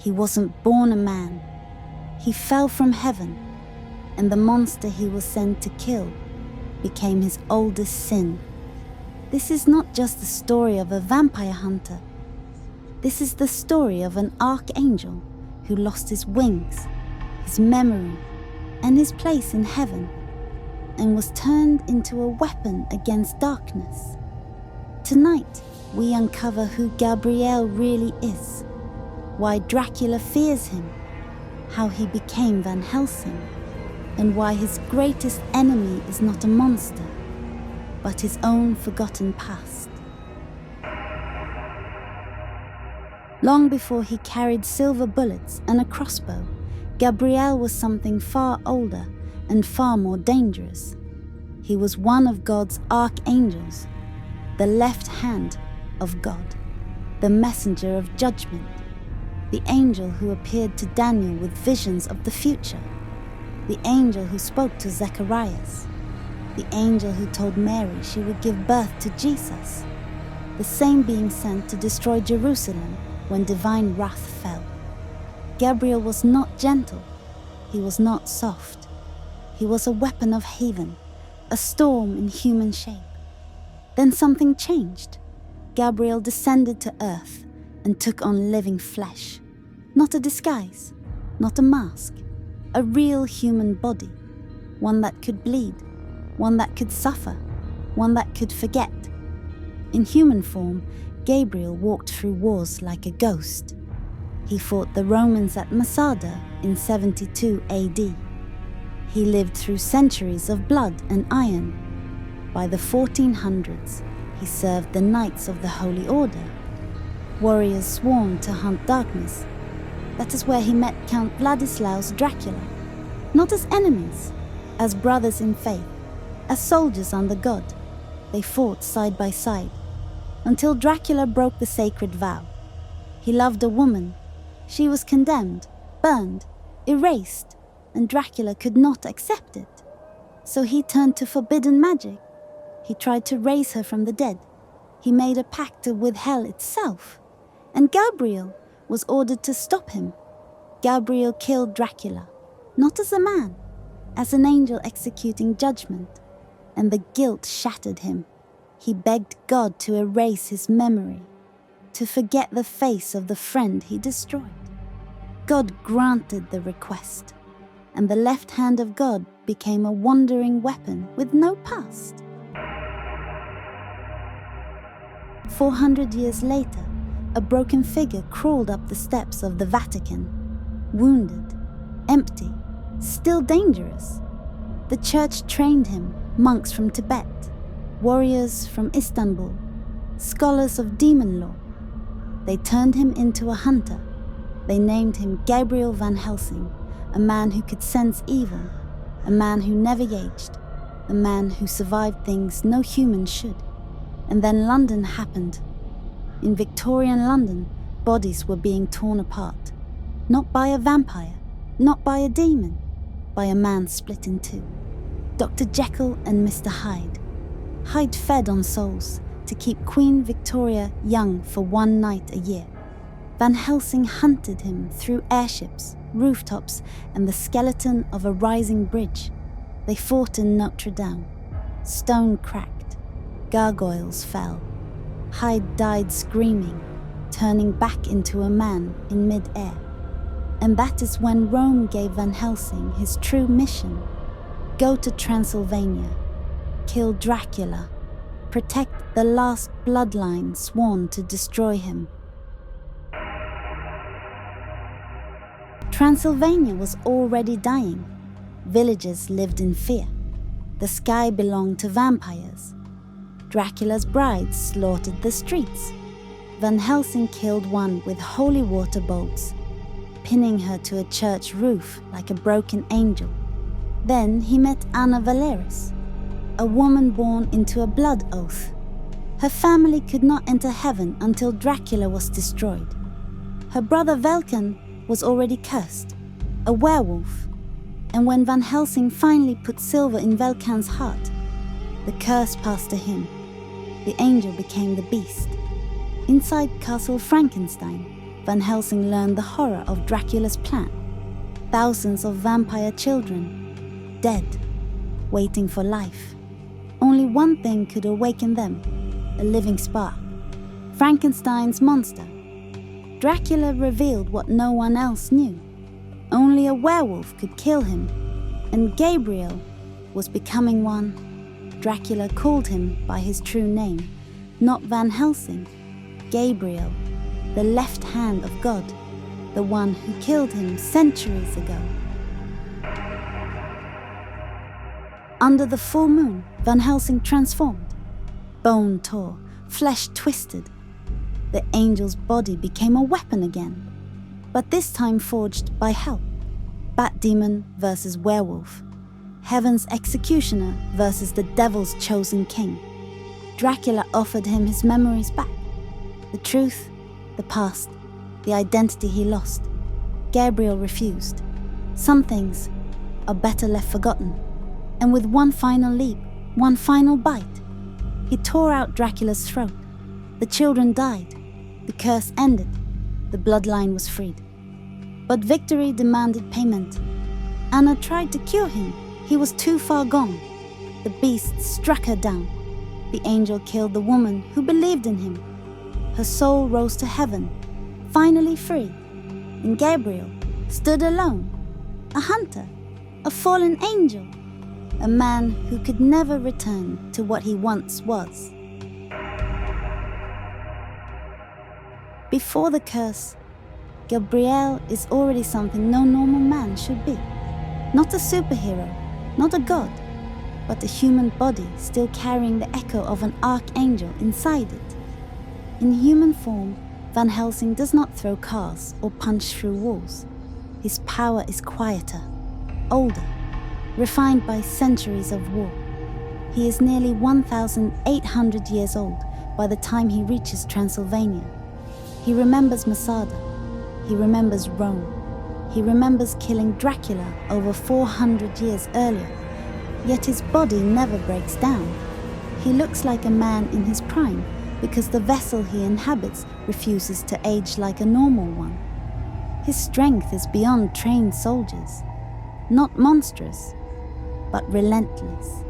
He wasn't born a man. He fell from heaven, and the monster he was sent to kill became his oldest sin. This is not just the story of a vampire hunter. This is the story of an archangel who lost his wings, his memory, and his place in heaven, and was turned into a weapon against darkness. Tonight, we uncover who Gabriel really is, why Dracula fears him, how he became Van Helsing, and why his greatest enemy is not a monster, but his own forgotten past. Long before he carried silver bullets and a crossbow, Gabriel was something far older and far more dangerous. He was one of God's archangels, the left hand of God, the messenger of judgment, the angel who appeared to Daniel with visions of the future, the angel who spoke to Zacharias, the angel who told Mary she would give birth to Jesus, the same being sent to destroy Jerusalem when divine wrath fell. Gabriel was not gentle, he was not soft. He was a weapon of heaven, a storm in human shape. Then something changed. Gabriel descended to earth and took on living flesh. Not a disguise, not a mask, a real human body, one that could bleed, one that could suffer, one that could forget. In human form, Gabriel walked through wars like a ghost. He fought the Romans at Masada in 72 AD. He lived through centuries of blood and iron. By the 1400s, he served the Knights of the Holy Order, warriors sworn to hunt darkness. That is where he met Count Vladislaus Dracula, not as enemies, as brothers in faith, as soldiers under God. They fought side by side, until Dracula broke the sacred vow. He loved a woman. She was condemned, burned, erased, and Dracula could not accept it. So he turned to forbidden magic. He tried to raise her from the dead. He made a pact with hell itself. And Gabriel was ordered to stop him. Gabriel killed Dracula, not as a man, as an angel executing judgment. And the guilt shattered him. He begged God to erase his memory, to forget the face of the friend he destroyed. God granted the request, and the left hand of God became a wandering weapon with no past. 400 years later, a broken figure crawled up the steps of the Vatican, wounded, empty, still dangerous. The church trained him, monks from Tibet, warriors from Istanbul, scholars of demon lore. They turned him into a hunter. They named him Gabriel Van Helsing, a man who could sense evil, a man who never aged, a man who survived things no human should. And then London happened. In Victorian London, bodies were being torn apart, not by a vampire, not by a demon, by a man split in two. Dr. Jekyll and Mr. Hyde. Hyde fed on souls to keep Queen Victoria young for one night a year. Van Helsing hunted him through airships, rooftops, and the skeleton of a rising bridge. They fought in Notre Dame. Stone cracked. Gargoyles fell. Hyde died screaming, turning back into a man in mid-air. And that is when Rome gave Van Helsing his true mission. Go to Transylvania, kill Dracula, protect the last bloodline sworn to destroy him. Transylvania was already dying. Villagers lived in fear. The sky belonged to vampires. Dracula's brides slaughtered the streets. Van Helsing killed one with holy water bolts, pinning her to a church roof like a broken angel. Then he met Anna Valeris, a woman born into a blood oath. Her family could not enter heaven until Dracula was destroyed. Her brother Velkan was already cursed, a werewolf. And when Van Helsing finally put silver in Velkan's heart, the curse passed to him. The angel became the beast. Inside Castle Frankenstein, Van Helsing learned the horror of Dracula's plan. Thousands of vampire children, dead, waiting for life. Only one thing could awaken them, a living spark. Frankenstein's monster. Dracula revealed what no one else knew. Only a werewolf could kill him, and Gabriel was becoming one. Dracula called him by his true name, not Van Helsing, Gabriel, the left hand of God, the one who killed him centuries ago. Under the full moon, Van Helsing transformed. Bone tore, flesh twisted. The angel's body became a weapon again, but this time forged by hell. Bat demon versus werewolf. Heaven's executioner versus the devil's chosen king. Dracula offered him his memories back. The truth, the past, the identity he lost. Gabriel refused. Some things are better left forgotten. And with one final leap, one final bite, he tore out Dracula's throat. The children died. The curse ended. The bloodline was freed. But victory demanded payment. Anna tried to cure him. He was too far gone. The beast struck her down. The angel killed the woman who believed in him. Her soul rose to heaven, finally free. And Gabriel stood alone, a hunter, a fallen angel, a man who could never return to what he once was. Before the curse, Gabriel is already something no normal man should be. Not a superhero, not a god, but a human body still carrying the echo of an archangel inside it. In human form, Van Helsing does not throw cars or punch through walls. His power is quieter, older, refined by centuries of war. He is nearly 1,800 years old by the time he reaches Transylvania. He remembers Masada. He remembers Rome. He remembers killing Dracula over 400 years earlier. Yet his body never breaks down. He looks like a man in his prime because the vessel he inhabits refuses to age like a normal one. His strength is beyond trained soldiers. Not monstrous, but relentless.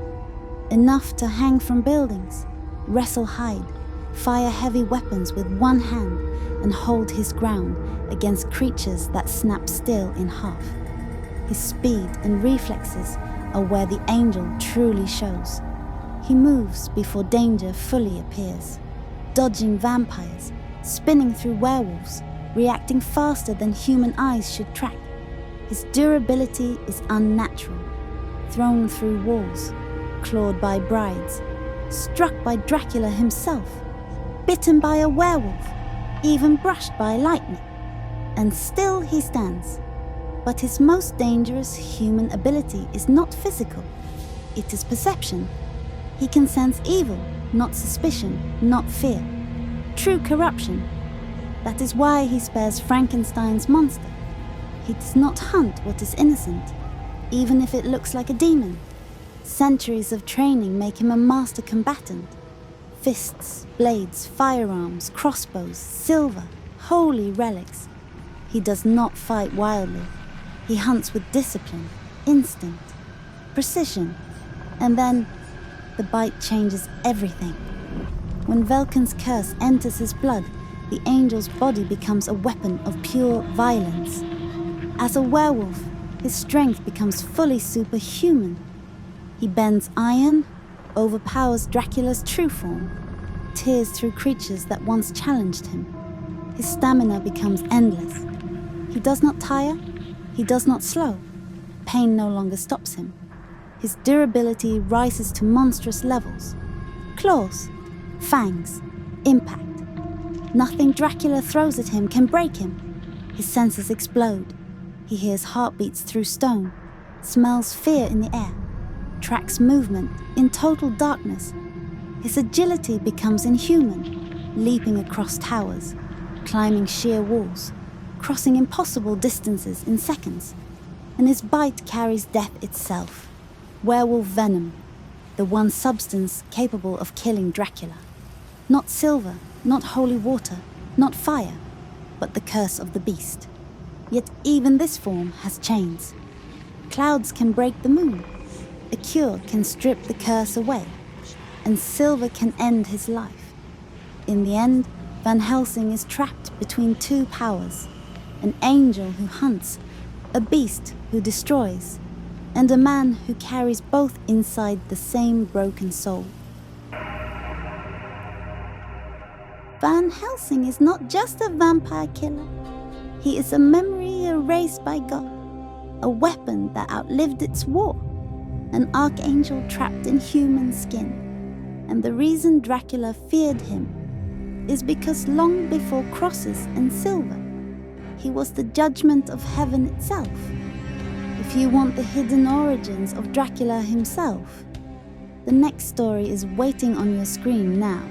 Enough to hang from buildings, wrestle hide, fire heavy weapons with one hand, and hold his ground against creatures that snap still in half. His speed and reflexes are where the angel truly shows. He moves before danger fully appears, dodging vampires, spinning through werewolves, reacting faster than human eyes should track. His durability is unnatural, thrown through walls, clawed by brides, struck by Dracula himself, bitten by a werewolf, even brushed by lightning. And still he stands. But his most dangerous human ability is not physical, it is perception. He can sense evil, not suspicion, not fear. True corruption. That is why he spares Frankenstein's monster. He does not hunt what is innocent, even if it looks like a demon. Centuries of training make him a master combatant. Fists, blades, firearms, crossbows, silver, holy relics. He does not fight wildly. He hunts with discipline, instinct, precision, and then the bite changes everything. When Vulcan's curse enters his blood, the angel's body becomes a weapon of pure violence. As a werewolf, his strength becomes fully superhuman. He bends iron, overpowers Dracula's true form, tears through creatures that once challenged him. His stamina becomes endless. He does not tire, he does not slow. Pain no longer stops him. His durability rises to monstrous levels. Claws, fangs, impact. Nothing Dracula throws at him can break him. His senses explode. He hears heartbeats through stone, smells fear in the air, tracks movement in total darkness. His agility becomes inhuman, leaping across towers, climbing sheer walls, crossing impossible distances in seconds. And his bite carries death itself. Werewolf venom, the one substance capable of killing Dracula. Not silver, not holy water, not fire, but the curse of the beast. Yet even this form has chains. Clouds can break the moon. A cure can strip the curse away. And silver can end his life. In the end, Van Helsing is trapped between two powers. An angel who hunts, a beast who destroys, and a man who carries both inside the same broken soul. Van Helsing is not just a vampire killer. He is a memory erased by God, a weapon that outlived its war, an archangel trapped in human skin. And the reason Dracula feared him is because long before crosses and silver, he was the judgment of heaven itself. If you want the hidden origins of Dracula himself, the next story is waiting on your screen now.